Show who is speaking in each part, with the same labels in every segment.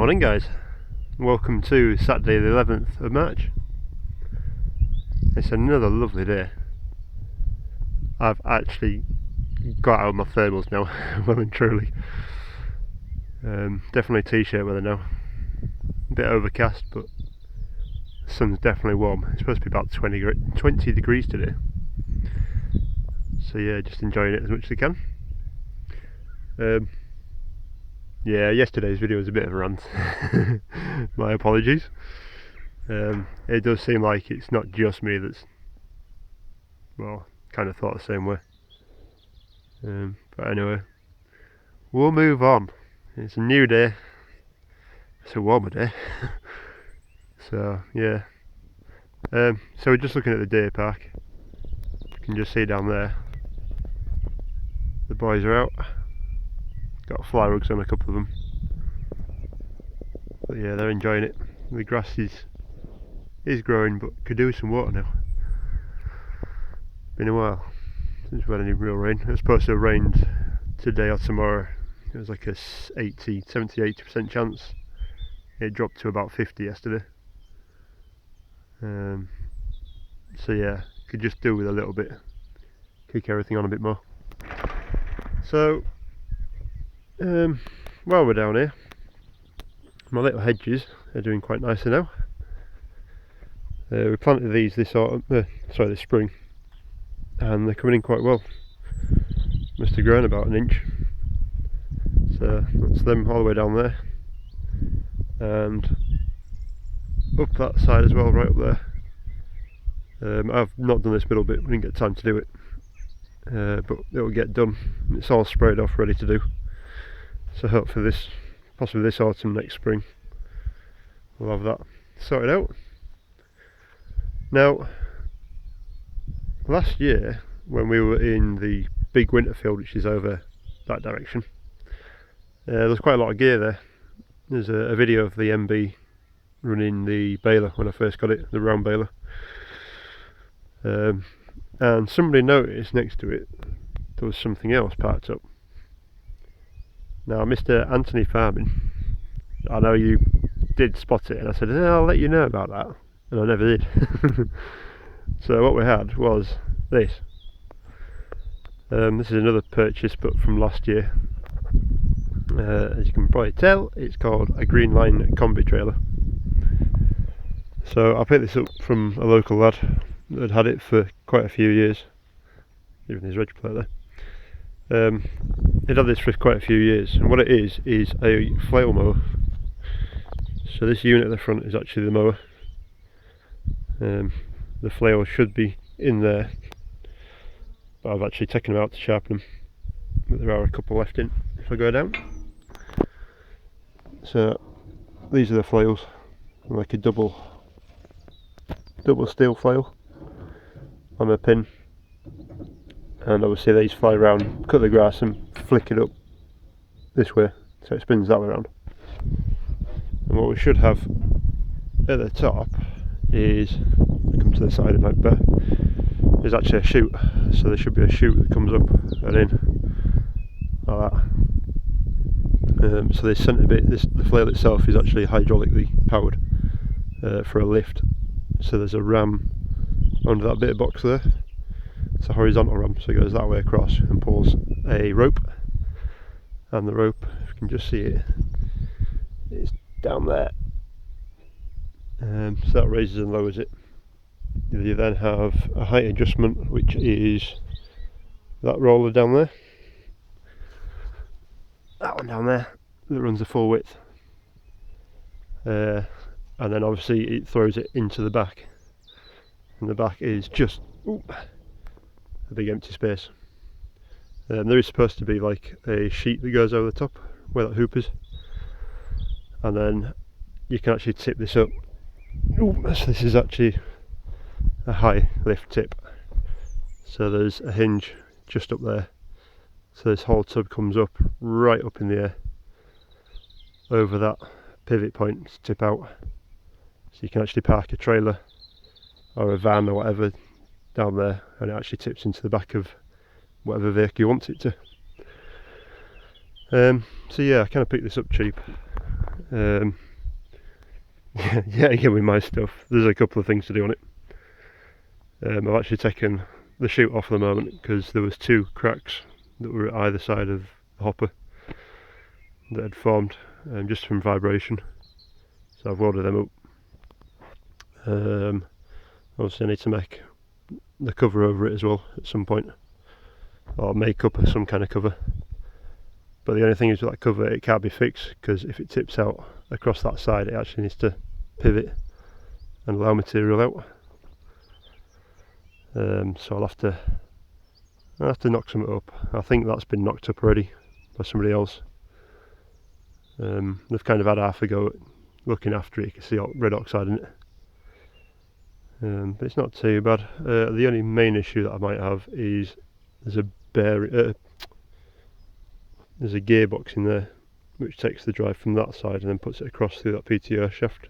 Speaker 1: Morning guys, welcome to Saturday the 11th of March. It's another lovely day. I've actually got out of my thermals now, well and truly. Definitely t-shirt weather now. A bit overcast, but the sun's definitely warm. It's supposed to be about 20 degrees today. So yeah, just enjoying it as much as I can. Yeah, yesterday's video was a bit of a rant. My apologies. It does seem like it's not just me that's, well, kind of thought the same way. But anyway, we'll move on. It's a new day. It's a warmer day. So yeah. So we're just looking at the day park. You can just see down there. The boys are out. Got fly rugs on a couple of them. But yeah, they're enjoying it. The grass is growing, but could do with some water now. Been a while since we've had any real rain. It was supposed to have rained today or tomorrow. It was like a 70-80% chance. It dropped to about 50 yesterday. So yeah, could just do with a little bit. Kick everything on a bit more. So while we're down here, my little hedges are doing quite nicely now. We planted these this spring, and they're coming in quite well. Must have grown about an inch. So that's them all the way down there, and up that side as well, right up there. I've not done this middle bit, we didn't get time to do it, but it'll get done. It's all sprayed off, ready to do. So hopefully possibly this autumn, next spring, we'll have that sorted out. Now, last year when we were in the big winter field, which is over that direction, there's quite a lot of gear there. There's a video of the MB running the baler when I first got it, the round baler, and somebody noticed next to it there was something else parked up. Now Mr. Anthony Farming, I know you did spot it, and I said, I'll let you know about that, and I never did. So what we had was this. This is another purchase, but from last year. As you can probably tell, it's called a Green Line combi trailer. So I picked this up from a local lad that had it for quite a few years, even his reg plate there. He'd had this for quite a few years, and what it is a flail mower. So this unit at the front is actually the mower. The flail should be in there, but I've actually taken them out to sharpen them, but there are a couple left in if I go down. So these are the flails, like a double steel flail on a pin, and obviously these fly around, cut the grass and flick it up this way so it spins that way around. And what we should have at the top is, come to the side of my bear, is actually a chute. So there should be a chute that comes up and in like that. So this centre bit, the flail itself is actually hydraulically powered for a lift. So there's a ram under that bit of box there. It's a horizontal ram, so it goes that way across and pulls a rope, and the rope, if you can just see it, is down there. So that raises and lowers it. You then have a height adjustment, which is that roller down there, that one down there, that runs the full width, and then obviously it throws it into the back, and the back is just a big empty space. There is supposed to be like a sheet that goes over the top where that hoop is, and then you can actually tip this up. So this is actually a high lift tip, so there's a hinge just up there, so this whole tub comes up right up in the air over that pivot point to tip out, so you can actually park a trailer or a van or whatever down there, and it actually tips into the back of whatever vehicle you want it to. So yeah, I kind of picked this up cheap. Yeah, again with my stuff, there's a couple of things to do on it. I've actually taken the chute off at the moment because there was 2 cracks that were at either side of the hopper that had formed just from vibration, so I've welded them up. Obviously I need to make the cover over it as well at some point, or make up some kind of cover, but the only thing is with that cover, it can't be fixed because if it tips out across that side it actually needs to pivot and allow material out. So I'll have to knock some up. I think that's been knocked up already by somebody else. They've kind of had half a go at looking after it. You can see red oxide in it, but it's not too bad. The only main issue that I might have is there's a gearbox in there which takes the drive from that side and then puts it across through that PTO shaft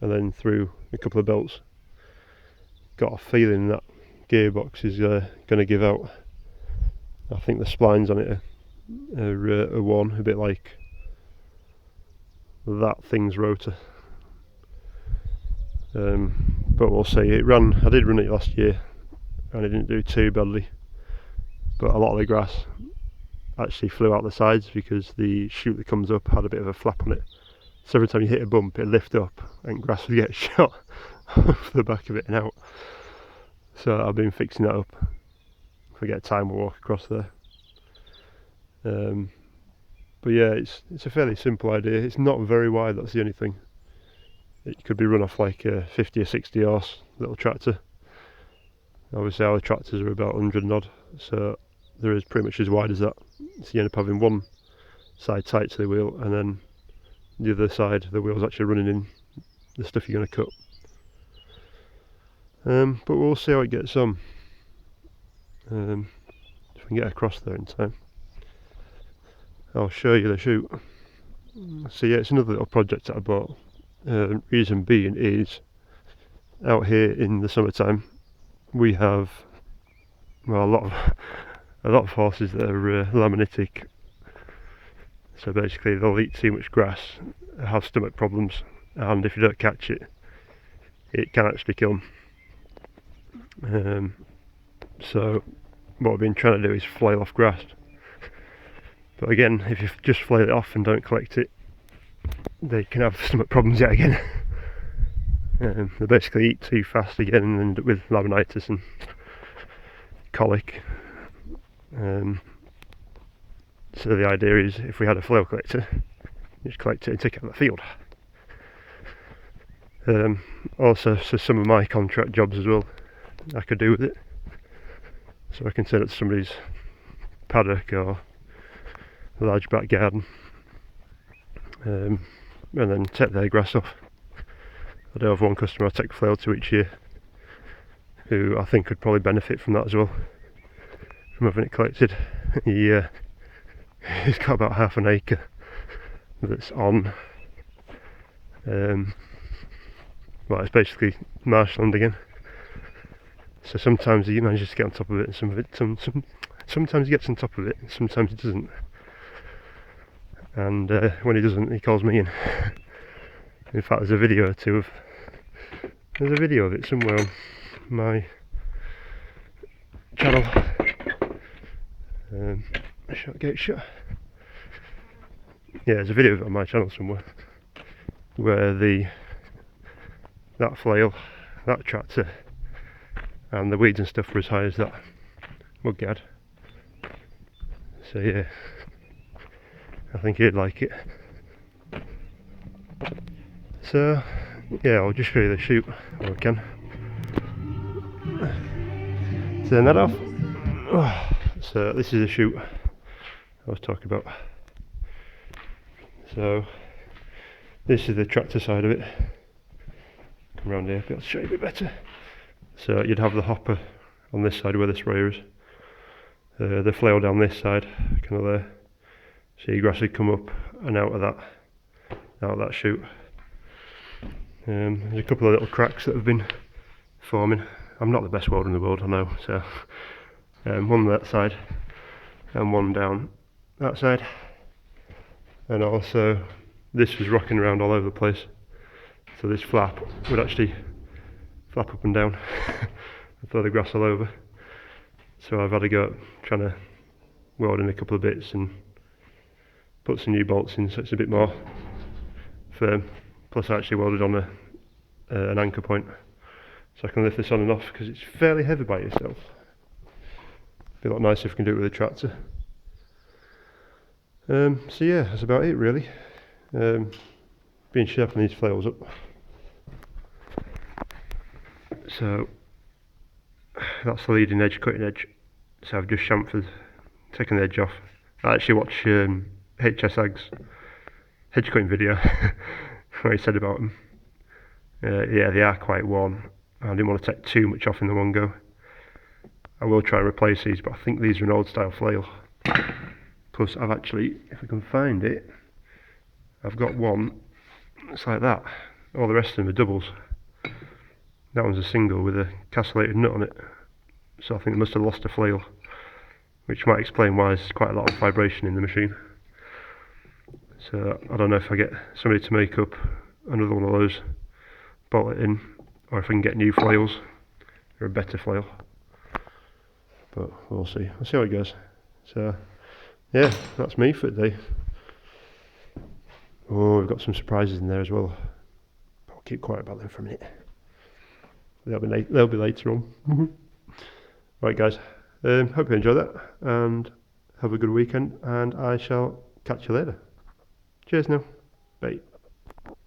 Speaker 1: and then through a couple of belts. Got a feeling that gearbox is going to give out. I think the splines on it are worn, a bit like that thing's rotor. But we'll see. I did run it last year and it didn't do too badly, but a lot of the grass actually flew out the sides because the chute that comes up had a bit of a flap on it, so every time you hit a bump it lift up and grass would get shot off the back of it and out. So I've been fixing that up. If I get time we'll walk across there. But yeah, it's a fairly simple idea. It's not very wide, that's the only thing. It could be run off like a 50 or 60 horse little tractor. Obviously our tractors are about 100 and odd, so they're pretty much as wide as that. So you end up having one side tight to the wheel and then the other side the wheel's actually running in the stuff you're going to cut. But we'll see how it gets on. If we can get across there in time, I'll show you the chute. So yeah, it's another little project that I bought. Reason being is, out here in the summertime we have, well, a lot of horses that are laminitic. So basically they'll eat too much grass, have stomach problems, and if you don't catch it, it can actually kill them. So what I've been trying to do is flail off grass, but again, if you just flail it off and don't collect it, they can have stomach problems yet again. They basically eat too fast again and end up with laminitis and colic. So the idea is, if we had a flail collector, you just collect it and take it out of the field. Also, so some of my contract jobs as well, I could do with it. So I can send it to somebody's paddock or a large back garden, and then take their grass off. I do have one customer I take flail to each year, who I think could probably benefit from that as well, from having it collected. He's got about half an acre that's on, well, it's basically marshland again. So sometimes he manages to get on top of it, and sometimes he gets on top of it, and sometimes he doesn't. And when he doesn't, he calls me in. In fact, there's a video of it somewhere on my channel. Gate shut. Yeah, there's a video of it on my channel somewhere where that flail, that tractor, and the weeds and stuff were as high as that mudguard. So yeah, I think he'd like it. So yeah, I'll just show you the chute if I can. Turn that off. So this is the chute I was talking about. So this is the tractor side of it. Come round here, I'll show you a bit better. So you'd have the hopper on this side where the sprayer is, the flail down this side, kind of there. So your grass would come up and out of that chute. There's a couple of little cracks that have been forming. I'm not the best welder in the world, I know, so one that side and one down that side, and also this was rocking around all over the place. So this flap would actually flap up and down and throw the grass all over. So I've had to go trying to weld in a couple of bits and put some new bolts in so it's a bit more firm. Plus I actually welded on an anchor point so I can lift this on and off because it's fairly heavy by itself. Be a lot nicer if we can do it with a tractor. So yeah, that's about it really. Being sharpening these flails up. So that's the leading edge, cutting edge. So I've just chamfered, taken the edge off. I actually watched hedge cutting video where he said about them. Yeah, they are quite worn. I didn't want to take too much off in the one go. I will try and replace these, but I think these are an old style flail. Plus I've actually, if I can find it, I've got one that's like that. All the rest of them are doubles. That one's a single with a castellated nut on it. So I think they must have lost a flail, which might explain why there's quite a lot of vibration in the machine. So I don't know if I get somebody to make up another one of those, bolt it in, or if I can get new flails, or a better flail. But we'll see. We'll see how it goes. So yeah, that's me for today. Oh, we've got some surprises in there as well. I'll keep quiet about them for a minute. They'll be later on. Right guys, hope you enjoyed that and have a good weekend, and I shall catch you later. Cheers now. Bye.